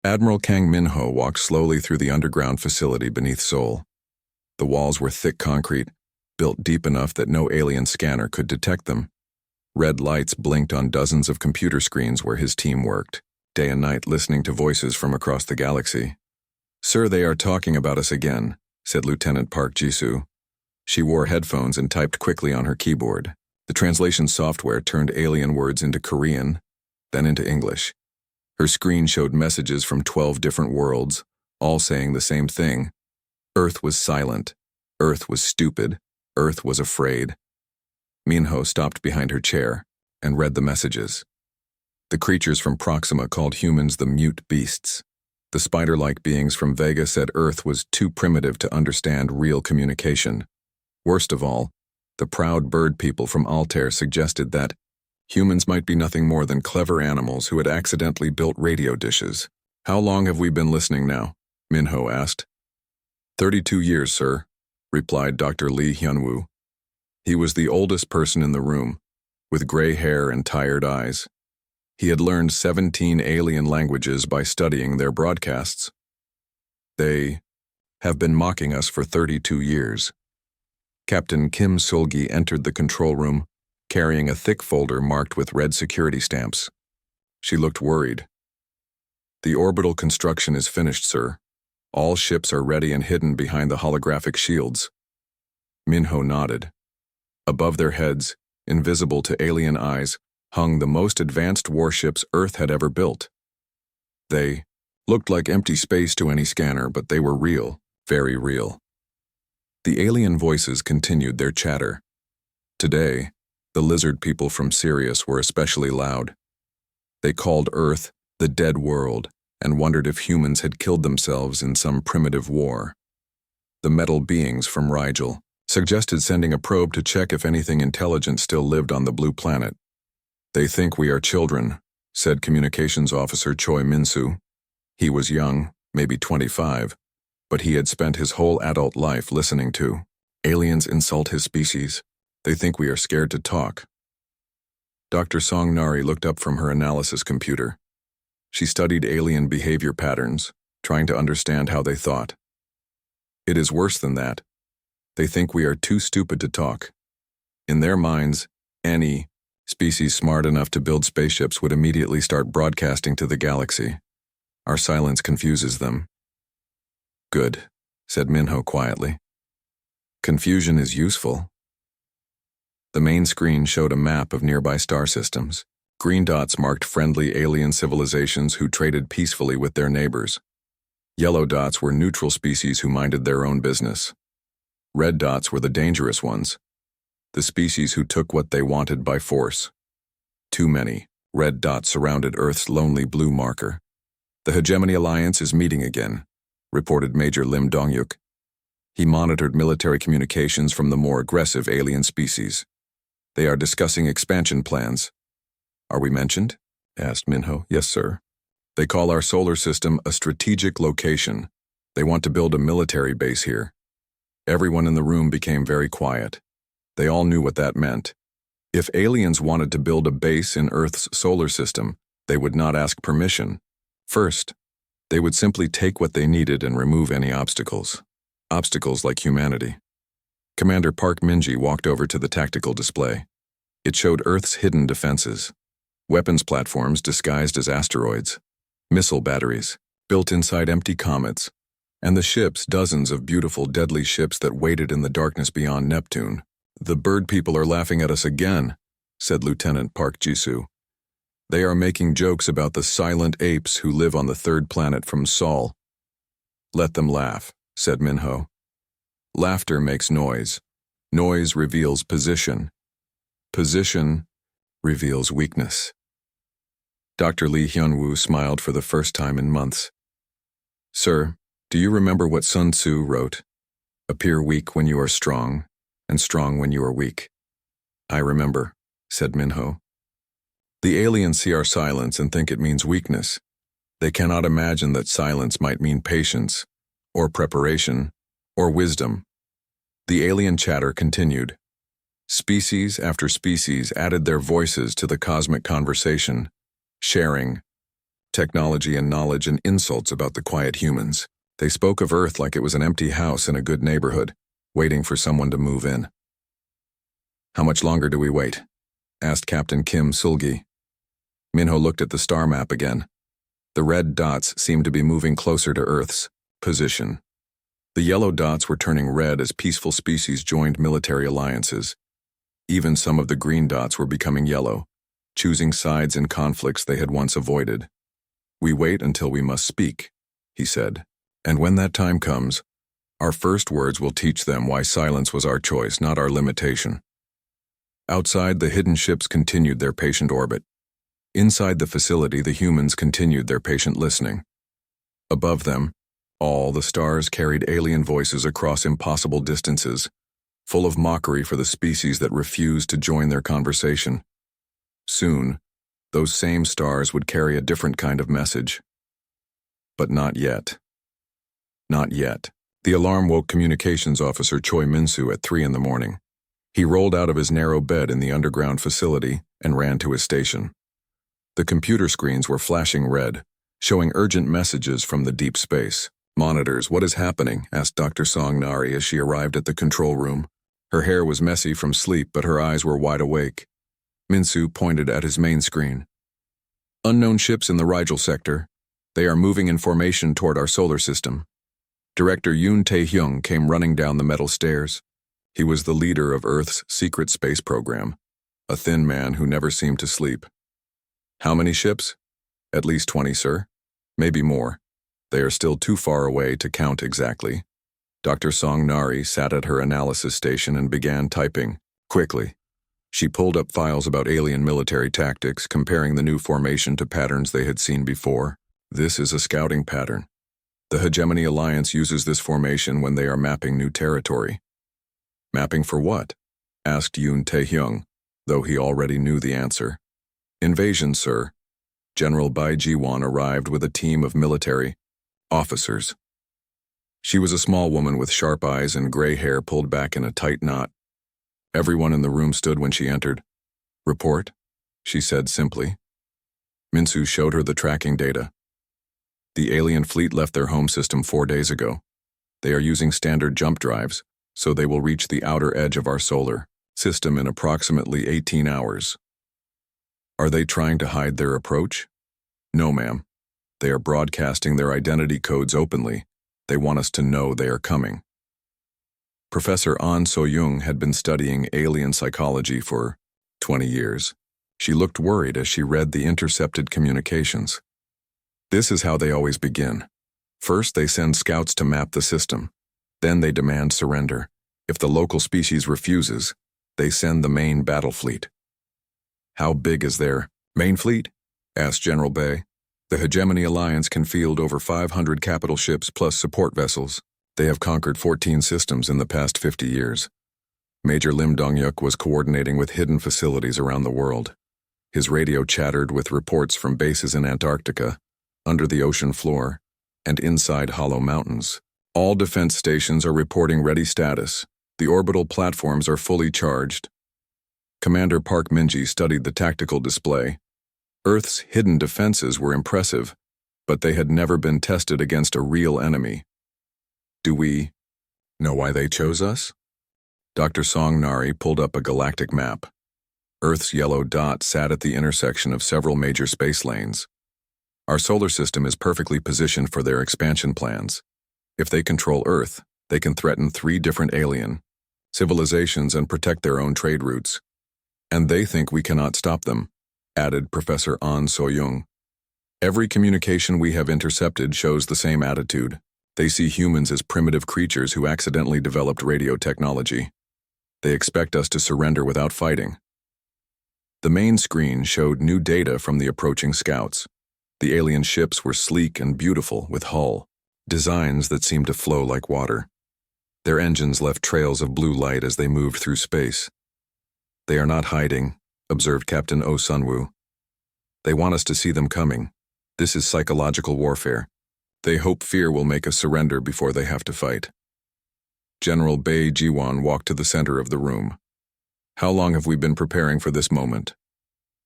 Admiral Kang Minho walked slowly through the underground facility beneath Seoul. The walls were thick concrete, built deep enough that no alien scanner could detect them. Red lights blinked on dozens of computer screens where his team worked, day and night listening to voices from across the galaxy. "Sir, they are talking about us again," said Lieutenant Park Jisoo. She wore headphones and typed quickly on her keyboard. The translation software turned alien words into Korean, then into English. Her screen showed messages from 12 different worlds, all saying the same thing. Earth was silent. Earth was stupid. Earth was afraid. Minho stopped behind her chair and read the messages. The creatures from Proxima called humans the mute beasts. The spider-like beings from Vega said Earth was too primitive to understand real communication. Worst of all, the proud bird people from Altair suggested that humans might be nothing more than clever animals who had accidentally built radio dishes. "How long have we been listening now?" Minho asked. 32 years, sir," replied Dr. Lee Hyunwoo. He was the oldest person in the room, with gray hair and tired eyes. He had learned 17 alien languages by studying their broadcasts. "They have been mocking us for 32 years. Captain Kim Solgi entered the control room, carrying a thick folder marked with red security stamps. She looked worried. "The orbital construction is finished, sir. All ships are ready and hidden behind the holographic shields." Minho nodded. Above their heads, invisible to alien eyes, hung the most advanced warships Earth had ever built. They looked like empty space to any scanner, but they were real, very real. The alien voices continued their chatter. Today, the lizard people from Sirius were especially loud. They called Earth the dead world and wondered if humans had killed themselves in some primitive war. The metal beings from Rigel suggested sending a probe to check if anything intelligent still lived on the blue planet. "They think we are children," said Communications Officer Choi Min-soo. He was young, maybe 25, but he had spent his whole adult life listening to aliens insult his species. "They think we are scared to talk." Dr. Song Nari looked up from her analysis computer. She studied alien behavior patterns, trying to understand how they thought. "It is worse than that. They think we are too stupid to talk. In their minds, any species smart enough to build spaceships would immediately start broadcasting to the galaxy. Our silence confuses them." "Good," said Minho quietly. "Confusion is useful." The main screen showed a map of nearby star systems. Green dots marked friendly alien civilizations who traded peacefully with their neighbors. Yellow dots were neutral species who minded their own business. Red dots were the dangerous ones, the species who took what they wanted by force. Too many red dots surrounded Earth's lonely blue marker. "The Hegemony Alliance is meeting again," reported Major Lim Dongyuk. He monitored military communications from the more aggressive alien species. "They are discussing expansion plans." "Are we mentioned?" asked Minho. "Yes, sir. They call our solar system a strategic location. They want to build a military base here." Everyone in the room became very quiet. They all knew what that meant. If aliens wanted to build a base in Earth's solar system, they would not ask permission. First, they would simply take what they needed and remove any obstacles. Obstacles like humanity. Commander Park Min-ji walked over to the tactical display. It showed Earth's hidden defenses. Weapons platforms disguised as asteroids, missile batteries built inside empty comets, and the ships, dozens of beautiful, deadly ships that waited in the darkness beyond Neptune. "The bird people are laughing at us again," said Lieutenant Park Jisoo. "They are making jokes about the silent apes who live on the third planet from Sol." "Let them laugh," said Minho. "Laughter makes noise. Noise reveals position. Position reveals weakness." Dr. Lee Hyunwoo smiled for the first time in months. "Sir, do you remember what Sun Tzu wrote? Appear weak when you are strong, and strong when you are weak." "I remember," said Minho. "The aliens see our silence and think it means weakness. They cannot imagine that silence might mean patience, or preparation, or wisdom." The alien chatter continued. Species after species added their voices to the cosmic conversation, sharing, technology and knowledge and insults about the quiet humans. They spoke of Earth like it was an empty house in a good neighborhood, waiting for someone to move in. "How much longer do we wait?" asked Captain Kim Sulgi. Minho looked at the star map again. The red dots seemed to be moving closer to Earth's position. The yellow dots were turning red as peaceful species joined military alliances. Even some of the green dots were becoming yellow, choosing sides in conflicts they had once avoided. "We wait until we must speak," he said. "And when that time comes, our first words will teach them why silence was our choice, not our limitation." Outside, the hidden ships continued their patient orbit. Inside the facility, the humans continued their patient listening. Above them, all the stars carried alien voices across impossible distances, full of mockery for the species that refused to join their conversation. Soon, those same stars would carry a different kind of message. But not yet. Not yet. The alarm woke Communications Officer Choi Min-soo at 3 in the morning. He rolled out of his narrow bed in the underground facility and ran to his station. The computer screens were flashing red, showing urgent messages from the deep space. "Monitors, what is happening?" asked Dr. Song Nari as she arrived at the control room. Her hair was messy from sleep, but her eyes were wide awake. Min-soo pointed at his main screen. "Unknown ships in the Rigel sector. They are moving in formation toward our solar system." Director Yoon Tae-hyung came running down the metal stairs. He was the leader of Earth's secret space program, a thin man who never seemed to sleep. "How many ships?" "At least 20, sir. Maybe more. They are still too far away to count exactly." Dr. Song Nari sat at her analysis station and began typing quickly. She pulled up files about alien military tactics, comparing the new formation to patterns they had seen before. "This is a scouting pattern. The Hegemony Alliance uses this formation when they are mapping new territory." "Mapping for what?" asked Yoon Tae-hyung, though he already knew the answer. "Invasion, sir." General Bai Ji-won arrived with a team of military officers. She was a small woman with sharp eyes and gray hair pulled back in a tight knot. Everyone in the room stood when she entered. "Report," she said simply. Min-soo showed her the tracking data. "The alien fleet left their home system 4 days ago. They are using standard jump drives, so they will reach the outer edge of our solar system in approximately 18 hours. "Are they trying to hide their approach?" "No, ma'am. They are broadcasting their identity codes openly. They want us to know they are coming." Professor An So-young had been studying alien psychology for 20 years. She looked worried as she read the intercepted communications. "This is how they always begin. First, they send scouts to map the system. Then they demand surrender. If the local species refuses, they send the main battle fleet." "How big is their main fleet?" asked General Bay. "The Hegemony Alliance can field over 500 capital ships plus support vessels. They have conquered 14 systems in the past 50 years. Major Lim Dong-yuk was coordinating with hidden facilities around the world. His radio chattered with reports from bases in Antarctica, under the ocean floor, and inside hollow mountains. All defense stations are reporting ready status. The orbital platforms are fully charged." Commander Park Min-ji studied the tactical display. Earth's hidden defenses were impressive, but they had never been tested against a real enemy. "Do we know why they chose us?" Dr. Song Nari pulled up a galactic map. Earth's yellow dot sat at the intersection of several major space lanes. "Our solar system is perfectly positioned for their expansion plans. If they control Earth, they can threaten 3 different alien civilizations and protect their own trade routes. And they think we cannot stop them," added Professor An So-young. "Every communication we have intercepted shows the same attitude. They see humans as primitive creatures who accidentally developed radio technology. They expect us to surrender without fighting." The main screen showed new data from the approaching scouts. The alien ships were sleek and beautiful with hull designs that seemed to flow like water. Their engines left trails of blue light as they moved through space. "They are not hiding," observed Captain Oh Sun-woo. "They want us to see them coming. This is psychological warfare. They hope fear will make us surrender before they have to fight." General Bai Ji-won walked to the center of the room. "How long have we been preparing for this moment?"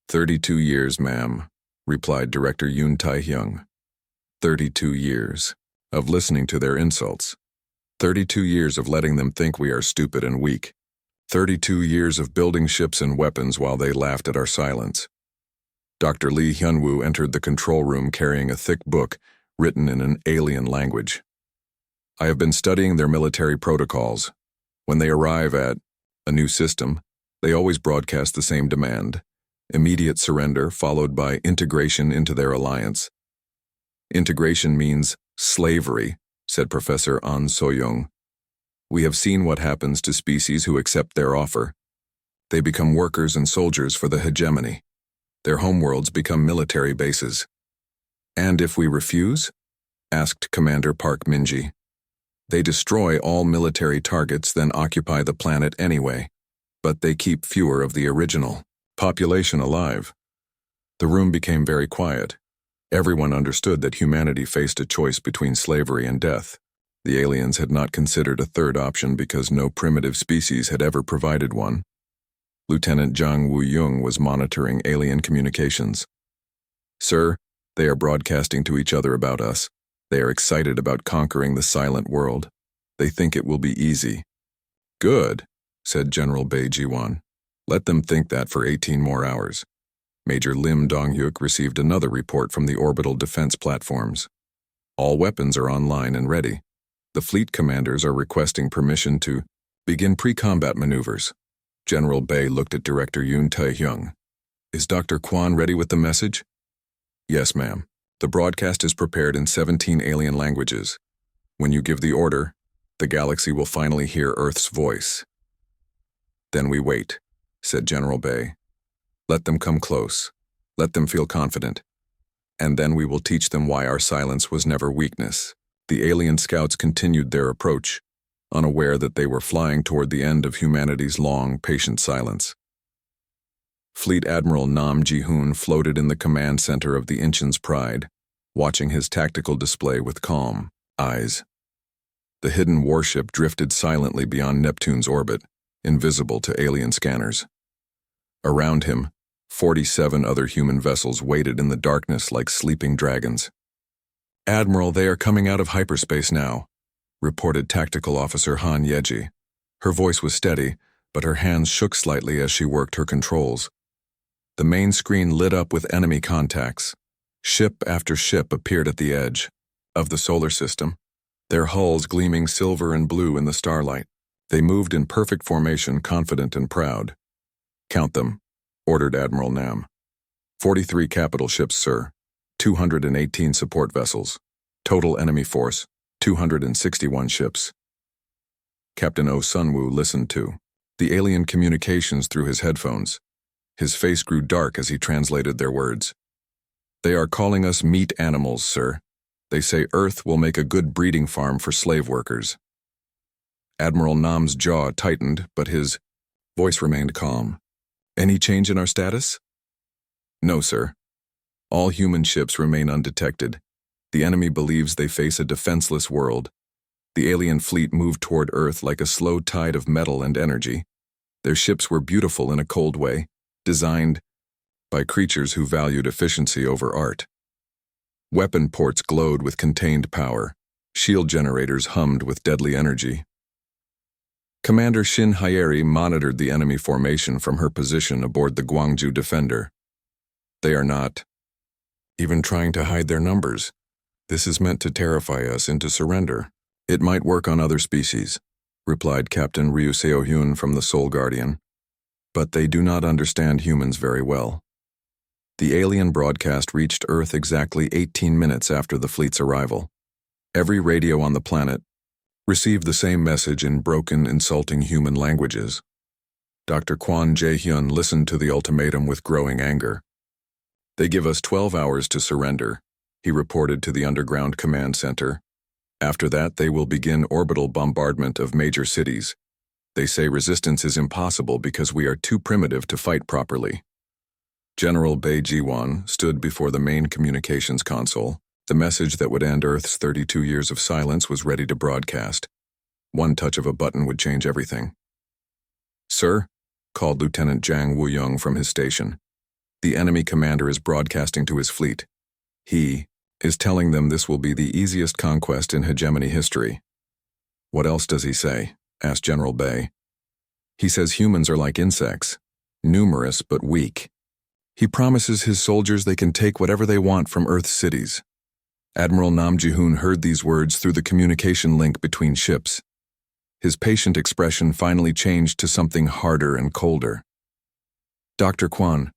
32 years, ma'am. replied Director Yoon Tae-hyung. 32 years of listening to their insults. 32 years of letting them think we are stupid and weak. 32 years of building ships and weapons while they laughed at our silence. Dr. Lee Hyunwoo entered the control room carrying a thick book written in an alien language. I have been studying their military protocols. When they arrive at a new system, they always broadcast the same demand: immediate surrender followed by integration into their alliance. Integration means slavery, said Professor An So-young. We have seen what happens to species who accept their offer. They become workers and soldiers for the hegemony. Their homeworlds become military bases. And if we refuse? Asked Commander Park Min-ji. They destroy all military targets, then occupy the planet anyway, but they keep fewer of the original population alive. The room became very quiet. Everyone understood that humanity faced a choice between slavery and death. The aliens had not considered a third option because no primitive species had ever provided one. Lieutenant Jang Woo-young was monitoring alien communications. Sir, they are broadcasting to each other about us. They are excited about conquering the silent world. They think it will be easy. Good, said General Bae Ji-won. Let them think that for 18 more hours. Major Lim Dong-hyuk received another report from the orbital defense platforms. All weapons are online and ready. The fleet commanders are requesting permission to begin pre-combat maneuvers. General Bae looked at Director Yoon Tae-hyung. Is Dr. Kwon ready with the message? Yes, ma'am. The broadcast is prepared in 17 alien languages. When you give the order, the galaxy will finally hear Earth's voice. Then we wait, said General Bae. Let them come close. Let them feel confident. And then we will teach them why our silence was never weakness. The alien scouts continued their approach, unaware that they were flying toward the end of humanity's long, patient silence. Fleet Admiral Nam Ji-hoon floated in the command center of the Incheon's Pride, watching his tactical display with calm eyes. The hidden warship drifted silently beyond Neptune's orbit, invisible to alien scanners. Around him, 47 other human vessels waited in the darkness like sleeping dragons. Admiral, they are coming out of hyperspace now, reported Tactical Officer Han Yeji. Her voice was steady, but her hands shook slightly as she worked her controls. The main screen lit up with enemy contacts. Ship after ship appeared at the edge of the solar system, their hulls gleaming silver and blue in the starlight. They moved in perfect formation, confident and proud. Count them, ordered Admiral Nam. 43 capital ships, sir. 218 support vessels. Total enemy force, 261 ships. Captain Oh Sun-woo listened to the alien communications through his headphones. His face grew dark as he translated their words. They are calling us meat animals, sir. They say Earth will make a good breeding farm for slave workers. Admiral Nam's jaw tightened, but his voice remained calm. Any change in our status? No, sir. All human ships remain undetected. The enemy believes they face a defenseless world. The alien fleet moved toward Earth like a slow tide of metal and energy. Their ships were beautiful in a cold way, designed by creatures who valued efficiency over art. Weapon ports glowed with contained power. Shield generators hummed with deadly energy. Commander Shin Hyeri monitored the enemy formation from her position aboard the Gwangju Defender. They are not even trying to hide their numbers. This is meant to terrify us into surrender. It might work on other species, replied Captain Ryu Seo-hyun from the Soul Guardian. But they do not understand humans very well. The alien broadcast reached Earth exactly 18 minutes after the fleet's arrival. Every radio on the planet received the same message in broken, insulting human languages. Dr. Kwon Jae-hyun listened to the ultimatum with growing anger. They give us 12 hours to surrender, he reported to the underground command center. After that, they will begin orbital bombardment of major cities. They say resistance is impossible because we are too primitive to fight properly. General Bae Ji-won stood before the main communications console. The message that would end Earth's 32 years of silence was ready to broadcast. One touch of a button would change everything. Sir, called Lieutenant Jang Woo-young from his station. The enemy commander is broadcasting to his fleet. He is telling them this will be the easiest conquest in hegemony history. What else does he say? Asked General Bay. He says humans are like insects, numerous but weak. He promises his soldiers they can take whatever they want from Earth's cities. Admiral Nam Ji-hoon heard these words through the communication link between ships. His patient expression finally changed to something harder and colder. Dr. Kwan,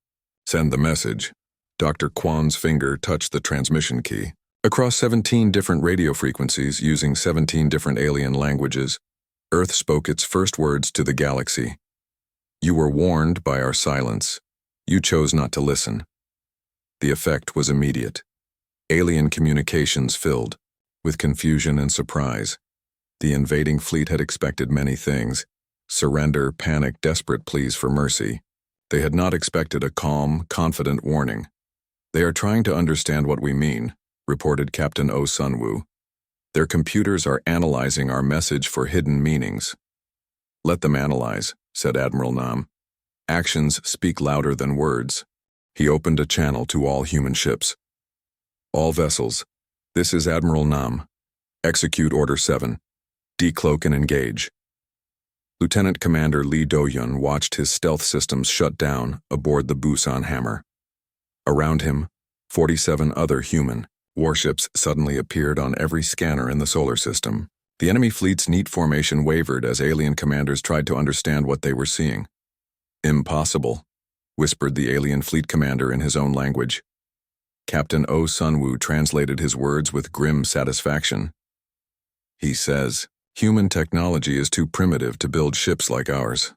send the message. Dr. Kwan's finger touched the transmission key. Across 17 different radio frequencies using 17 different alien languages, Earth spoke its first words to the galaxy. You were warned by our silence. You chose not to listen. The effect was immediate. Alien communications filled with confusion and surprise. The invading fleet had expected many things: surrender, panic, desperate pleas for mercy. They had not expected a calm, confident warning. They are trying to understand what we mean, reported Captain Oh Sun-woo. Their computers are analyzing our message for hidden meanings. Let them analyze, said Admiral Nam. Actions speak louder than words. He opened a channel to all human ships. All vessels, this is Admiral Nam. Execute Order 7. Decloak and engage. Lieutenant Commander Lee Do-yun watched his stealth systems shut down aboard the Busan Hammer. Around him, 47 other human warships suddenly appeared on every scanner in the solar system. The enemy fleet's neat formation wavered as alien commanders tried to understand what they were seeing. Impossible, whispered the alien fleet commander in his own language. Captain Oh Sun-woo translated his words with grim satisfaction. He says, human technology is too primitive to build ships like ours.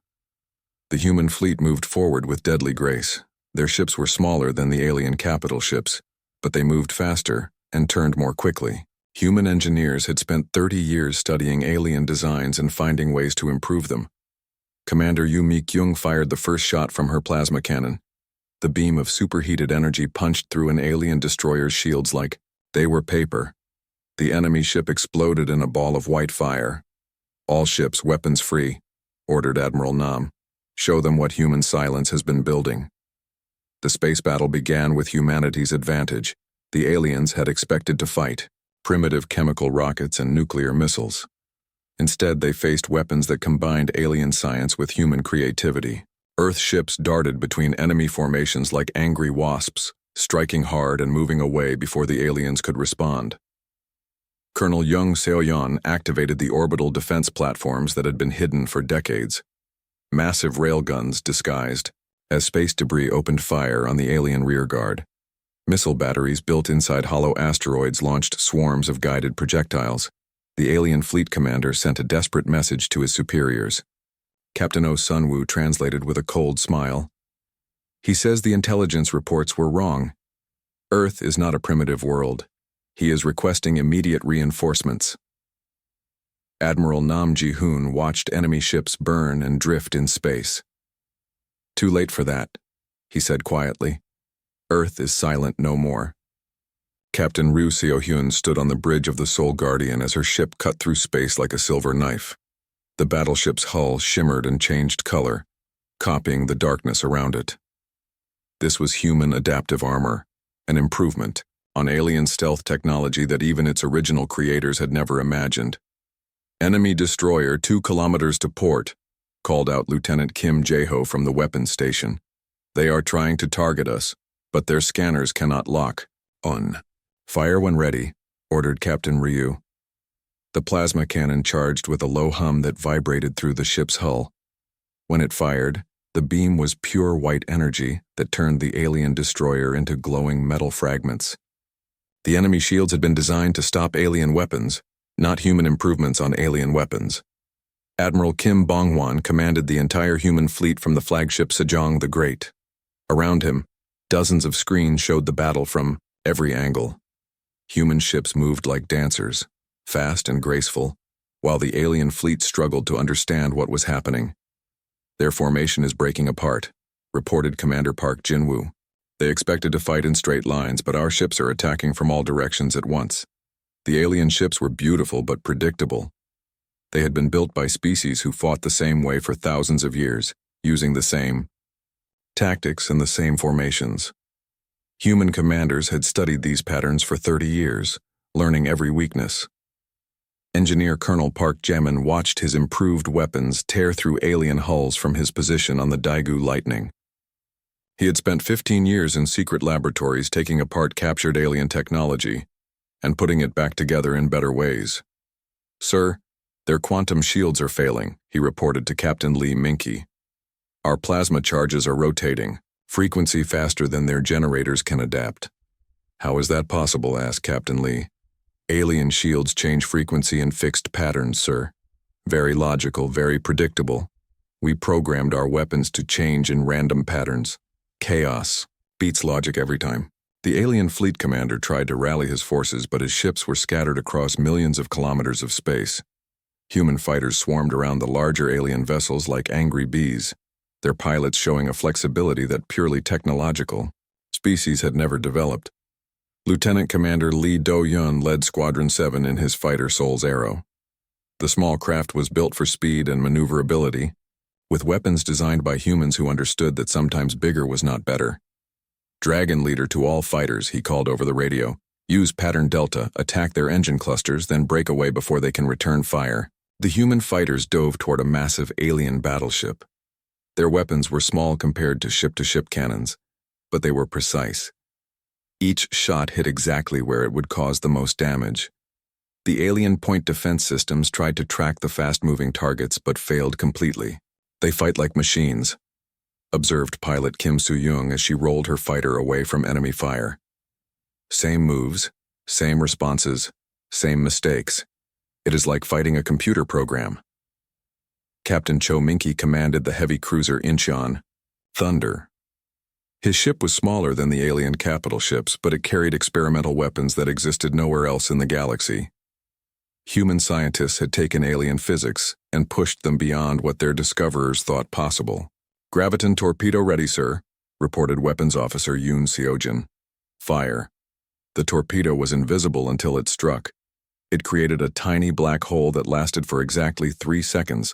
The human fleet moved forward with deadly grace. Their ships were smaller than the alien capital ships, but they moved faster and turned more quickly. Human engineers had spent 30 years studying alien designs and finding ways to improve them. Commander Yu Mi-kyung fired the first shot from her plasma cannon. The beam of superheated energy punched through an alien destroyer's shields like they were paper. The enemy ship exploded in a ball of white fire. All ships weapons free, ordered Admiral Nam. Show them what human silence has been building. The space battle began with humanity's advantage. The aliens had expected to fight primitive chemical rockets and nuclear missiles. Instead, they faced weapons that combined alien science with human creativity. Earth ships darted between enemy formations like angry wasps, striking hard and moving away before the aliens could respond. Colonel Young Seo-yeon activated the orbital defense platforms that had been hidden for decades. Massive railguns disguised as space debris opened fire on the alien rearguard. Missile batteries built inside hollow asteroids launched swarms of guided projectiles. The alien fleet commander sent a desperate message to his superiors. Captain Oh Sun-woo translated with a cold smile. He says the intelligence reports were wrong. Earth is not a primitive world. He is requesting immediate reinforcements. Admiral Nam Ji-hoon watched enemy ships burn and drift in space. Too late for that, he said quietly. Earth is silent no more. Captain Ryu Seo-hyun stood on the bridge of the Soul Guardian as her ship cut through space like a silver knife. The battleship's hull shimmered and changed color, copying the darkness around it. This was human adaptive armor, an improvement on alien stealth technology that even its original creators had never imagined. Enemy destroyer 2 kilometers to port, called out Lieutenant Kim Jae-ho from the weapons station. They are trying to target us, but their scanners cannot lock on. Fire when ready, ordered Captain Ryu. The plasma cannon charged with a low hum that vibrated through the ship's hull. When it fired, the beam was pure white energy that turned the alien destroyer into glowing metal fragments. The enemy shields had been designed to stop alien weapons, not human improvements on alien weapons. Admiral Kim Bong-hwan commanded the entire human fleet from the flagship Sejong the Great. Around him, dozens of screens showed the battle from every angle. Human ships moved like dancers, fast and graceful, while the alien fleet struggled to understand what was happening. Their formation is breaking apart, reported Commander Park Jin-woo. They expected to fight in straight lines, but our ships are attacking from all directions at once. The alien ships were beautiful but predictable. They had been built by species who fought the same way for thousands of years, using the same tactics, and the same formations. Human commanders had studied these patterns for 30 years, learning every weakness. Engineer Colonel Park Jamin watched his improved weapons tear through alien hulls from his position on the Daegu Lightning. He had spent 15 years in secret laboratories taking apart captured alien technology and putting it back together in better ways. "Sir, their quantum shields are failing," he reported to Captain Lee Minky. "Our plasma charges are rotating, frequency faster than their generators can adapt." "How is that possible?" asked Captain Lee. "Alien shields change frequency in fixed patterns, sir. Very logical, very predictable. We programmed our weapons to change in random patterns. Chaos. Beats logic every time." The alien fleet commander tried to rally his forces, but his ships were scattered across millions of kilometers of space. Human fighters swarmed around the larger alien vessels like angry bees, their pilots showing a flexibility that purely technological species had never developed. Lieutenant Commander Lee Do-yun led Squadron 7 in his fighter Soul's Arrow. The small craft was built for speed and maneuverability, with weapons designed by humans who understood that sometimes bigger was not better. "Dragon leader to all fighters," he called over the radio. "Use pattern Delta, attack their engine clusters, then break away before they can return fire." The human fighters dove toward a massive alien battleship. Their weapons were small compared to ship-to-ship cannons, but they were precise. Each shot hit exactly where it would cause the most damage. The alien point defense systems tried to track the fast-moving targets but failed completely. "They fight like machines," observed pilot Kim Soo-young as she rolled her fighter away from enemy fire. "Same moves, same responses, same mistakes. It is like fighting a computer program." Captain Cho Minky commanded the heavy cruiser Incheon, Thunder. His ship was smaller than the alien capital ships, but it carried experimental weapons that existed nowhere else in the galaxy. Human scientists had taken alien physics and pushed them beyond what their discoverers thought possible. "Graviton torpedo ready, sir," reported Weapons Officer Yoon Seojin. "Fire." The torpedo was invisible until it struck. It created a tiny black hole that lasted for exactly 3 seconds,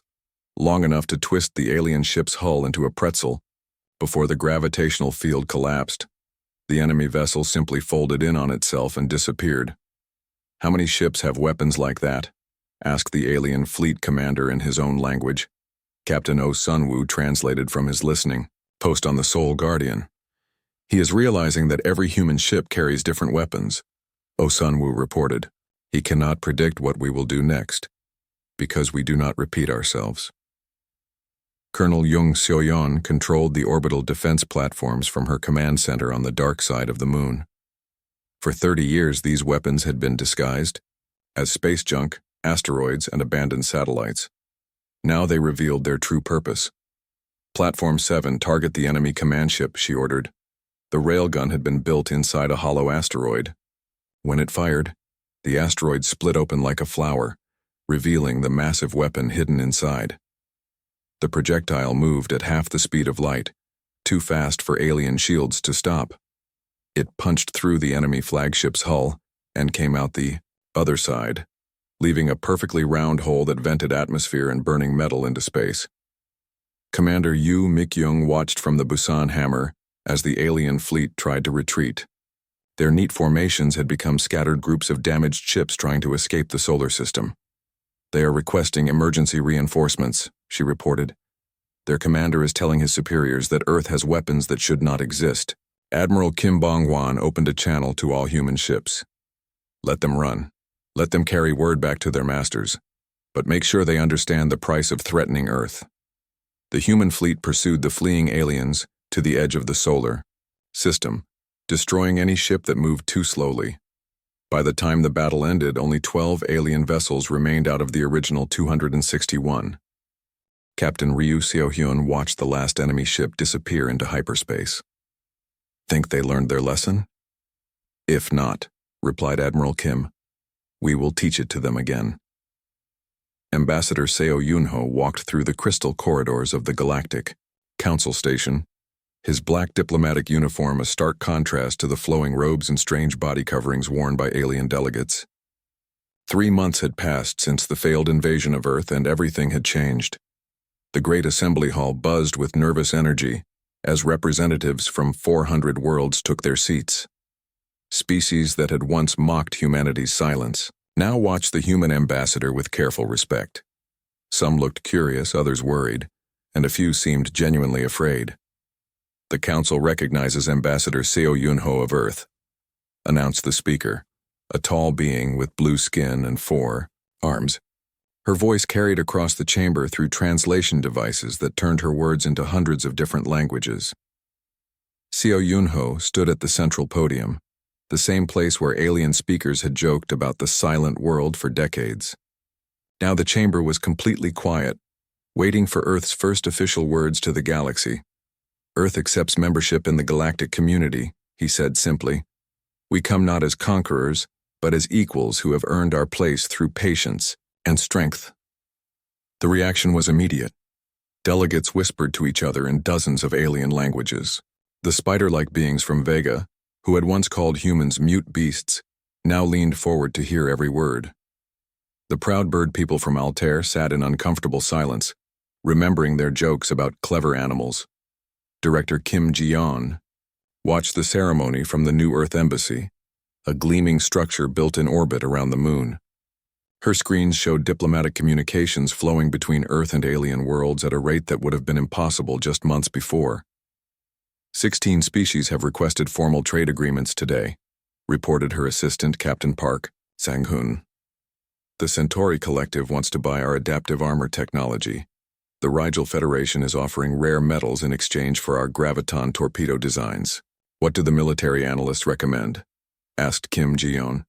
long enough to twist the alien ship's hull into a pretzel. Before the gravitational field collapsed, the enemy vessel simply folded in on itself and disappeared. "How many ships have weapons like that?" asked the alien fleet commander in his own language. Captain Oh Sun-woo translated from his listening post on the Seoul Guardian. "He is realizing that every human ship carries different weapons," Oh Sun-woo reported. "He cannot predict what we will do next, because we do not repeat ourselves." Colonel Jung Seo-yeon controlled the orbital defense platforms from her command center on the dark side of the moon. For 30 years, these weapons had been disguised as space junk, asteroids, and abandoned satellites. Now they revealed their true purpose. "Platform 7, target the enemy command ship," she ordered. The railgun had been built inside a hollow asteroid. When it fired, the asteroid split open like a flower, revealing the massive weapon hidden inside. The projectile moved at half the speed of light, too fast for alien shields to stop. It punched through the enemy flagship's hull and came out the other side, leaving a perfectly round hole that vented atmosphere and burning metal into space. Commander Yoo Mik-young watched from the Busan Hammer as the alien fleet tried to retreat. Their neat formations had become scattered groups of damaged ships trying to escape the solar system. "They are requesting emergency reinforcements," she reported. "Their commander is telling his superiors that Earth has weapons that should not exist." Admiral Kim Bong-hwan opened a channel to all human ships. "Let them run. Let them carry word back to their masters. But make sure they understand the price of threatening Earth." The human fleet pursued the fleeing aliens to the edge of the solar system, destroying any ship that moved too slowly. By the time the battle ended, only 12 alien vessels remained out of the original 261. Captain Ryu Seo-hyun watched the last enemy ship disappear into hyperspace. "Think they learned their lesson?" "If not," replied Admiral Kim, "we will teach it to them again." Ambassador Seo Yunho walked through the crystal corridors of the Galactic Council Station, his black diplomatic uniform a stark contrast to the flowing robes and strange body coverings worn by alien delegates. 3 months had passed since the failed invasion of Earth, and everything had changed. The great assembly hall buzzed with nervous energy as representatives from 400 worlds took their seats. Species that had once mocked humanity's silence now watched the human ambassador with careful respect. Some looked curious, others worried, and a few seemed genuinely afraid. "The Council recognizes Ambassador Seo Yunho of Earth," announced the speaker, a tall being with blue skin and 4 arms. Her voice carried across the chamber through translation devices that turned her words into hundreds of different languages. Seo Yunho stood at the central podium, the same place where alien speakers had joked about the silent world for decades. Now the chamber was completely quiet, waiting for Earth's first official words to the galaxy. "Earth accepts membership in the galactic community," he said simply. "We come not as conquerors, but as equals who have earned our place through patience and strength." The reaction was immediate. Delegates whispered to each other in dozens of alien languages. The spider-like beings from Vega, who had once called humans mute beasts, now leaned forward to hear every word. The proud bird people from Altair sat in uncomfortable silence, remembering their jokes about clever animals. Director Kim Ji-yeon watched the ceremony from the New Earth Embassy, a gleaming structure built in orbit around the moon. Her screens showed diplomatic communications flowing between Earth and alien worlds at a rate that would have been impossible just months before. 16 species have requested formal trade agreements today, reported her assistant, Captain Park Sang-hoon. The Centauri Collective wants to buy our adaptive armor technology. The Rigel Federation is offering rare metals in exchange for our graviton torpedo designs. What do the military analysts recommend? Asked Kim Ji-yeon.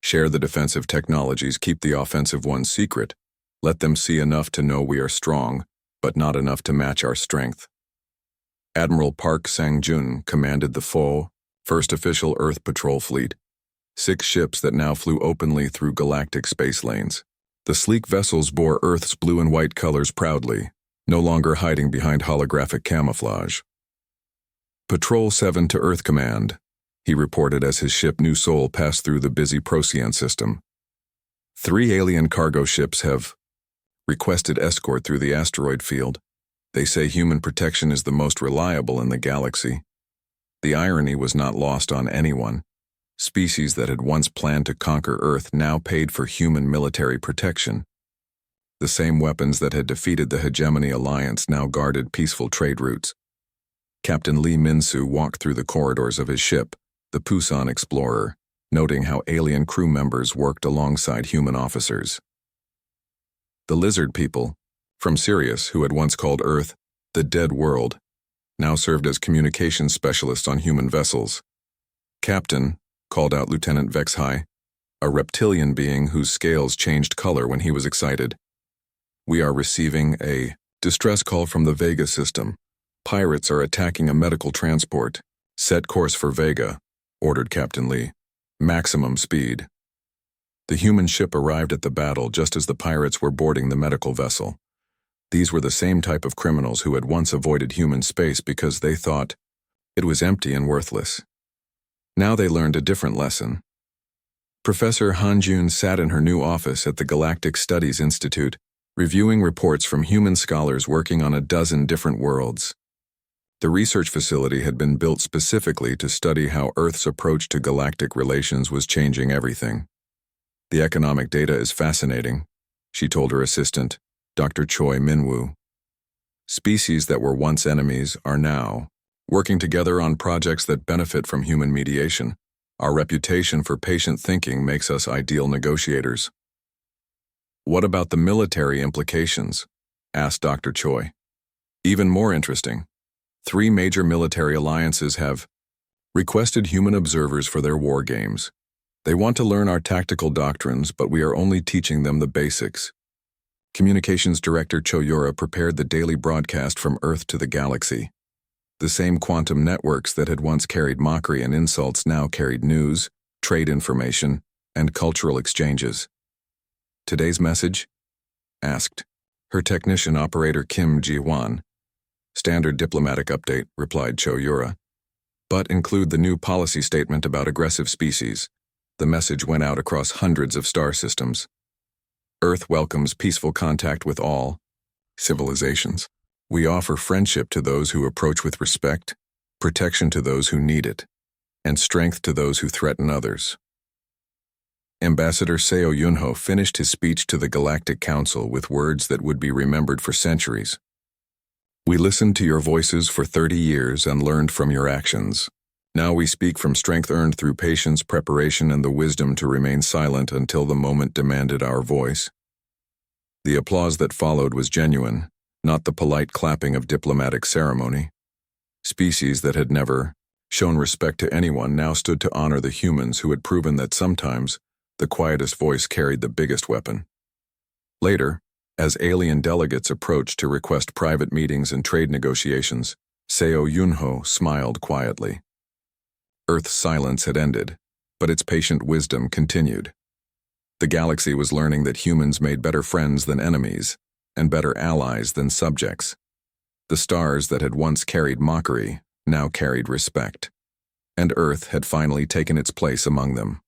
Share the defensive technologies, keep the offensive ones secret. Let them see enough to know we are strong, but not enough to match our strength. Admiral Park Sang-jun commanded the first official Earth patrol fleet, 6 ships that now flew openly through galactic space lanes. The sleek vessels bore Earth's blue and white colors proudly, no longer hiding behind holographic camouflage. "Patrol 7 to Earth Command," he reported as his ship New Sol passed through the busy Procyon system. 3 alien cargo ships have requested escort through the asteroid field. They say human protection is the most reliable in the galaxy. The irony was not lost on anyone. Species that had once planned to conquer Earth now paid for human military protection. The same weapons that had defeated the Hegemony Alliance now guarded peaceful trade routes. Captain Lee Min-soo walked through the corridors of his ship, the Pusan Explorer, noting how alien crew members worked alongside human officers. The lizard people, from Sirius, who had once called Earth the dead world, now served as communications specialists on human vessels. "Captain," called out Lieutenant Vexhai, a reptilian being whose scales changed color when he was excited. "We are receiving a distress call from the Vega system. Pirates are attacking a medical transport. Set course for Vega," ordered Captain Lee. "Maximum speed." The human ship arrived at the battle just as the pirates were boarding the medical vessel. These were the same type of criminals who had once avoided human space because they thought it was empty and worthless. Now they learned a different lesson. Professor Han-jun sat in her new office at the Galactic Studies Institute, reviewing reports from human scholars working on a dozen different worlds. The research facility had been built specifically to study how Earth's approach to galactic relations was changing everything. "The economic data is fascinating," she told her assistant, Dr. Choi Min-woo. "Species that were once enemies are now working together on projects that benefit from human mediation. Our reputation for patient thinking makes us ideal negotiators." "What about the military implications?" asked Dr. Choi. "Even more interesting. 3 major military alliances have requested human observers for their war games. They want to learn our tactical doctrines, but we are only teaching them the basics." Communications Director Cho Yura prepared the daily broadcast from Earth to the galaxy. The same quantum networks that had once carried mockery and insults now carried news, trade information, and cultural exchanges. "Today's message?" asked her technician operator Kim Ji-won. "Standard diplomatic update," replied Cho Yura. "But include the new policy statement about aggressive species." The message went out across hundreds of star systems. "Earth welcomes peaceful contact with all civilizations. We offer friendship to those who approach with respect, protection to those who need it, and strength to those who threaten others. Ambassador Seo Yunho finished his speech to the Galactic Council with words that would be remembered for centuries. We listened to your voices for 30 years and learned from your actions. Now we speak from strength earned through patience, preparation, and the wisdom to remain silent until the moment demanded our voice. The applause that followed was genuine, not the polite clapping of diplomatic ceremony. Species that had never shown respect to anyone now stood to honor the humans who had proven that sometimes the quietest voice carried the biggest weapon. Later, as alien delegates approached to request private meetings and trade negotiations, Seo Yunho smiled quietly. Earth's silence had ended, but its patient wisdom continued. The galaxy was learning that humans made better friends than enemies, and better allies than subjects. The stars that had once carried mockery now carried respect, and Earth had finally taken its place among them.